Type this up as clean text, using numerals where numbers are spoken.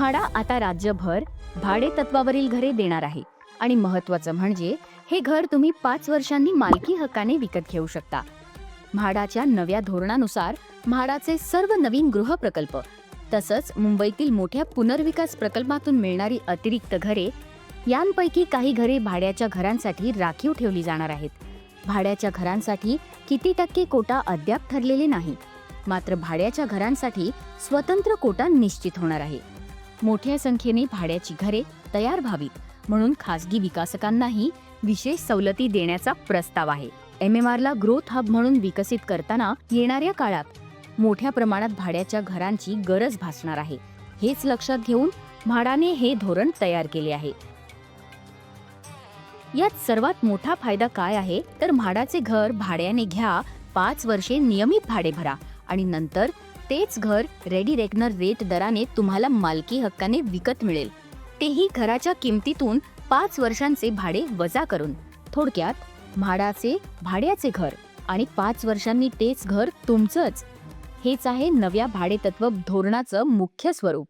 म्हाडा आता राज्यभर भाडे तत्वावरील घरे देणार आहे आणि महत्त्वाचं म्हणजे हे घर तुम्ही 5 वर्षांनी मालकी हक्काने विकत घेऊ शकता. म्हाडाच्या नव्या धोरणानुसार म्हाडाचे सर्व नवीन गृह प्रकल्प तसंच मुंबईतील मोठ्या पुनर्विकास प्रकल्पातून मिळणारी अतिरिक्त घरे यांपैकी काही घरे भाड्याच्या घरांसाठी राखीव ठेवली जाणार आहेत. भाड्याच्या घरांसाठी किती टक्के कोटा अद्याप ठरलेले नाही, मात्र भाड्याच्या घरांसाठी स्वतंत्र कोटा निश्चित होणार आहे. मोठ्या संख्येने भाड्याची घरे तयार व्हावीत म्हणून खासगी विकासकांनाही विशेष सवलती देण्याचा प्रस्ताव आहे. MMRला ग्रोथ हब म्हणून विकसित करताना येणाऱ्या काळात मोठ्या प्रमाणात भाड्याच्या घरांची गरज भासणार आहे. हेच लक्षात घेऊन म्हाडाने हे धोरण तयार केले आहे. यात सर्वात मोठा फायदा काय आहे तर म्हाडाचे घर भाड्याने घ्या, 5 वर्षे नियमित भाडे भरा आणि नंतर तेच घर रेडी रेकनर रेट दराने तुम्हाला मालकी हक्काने विकत मिळेल, तेही घराच्या किमतीतून 5 वर्षांचे भाडे वजा करून. थोडक्यात म्हाडाचे भाड्याचे घर आणि 5 वर्षांनी तेच घर तुमचंच. हेच आहे नव्या भाडेतत्व धोरणाचं मुख्य स्वरूप.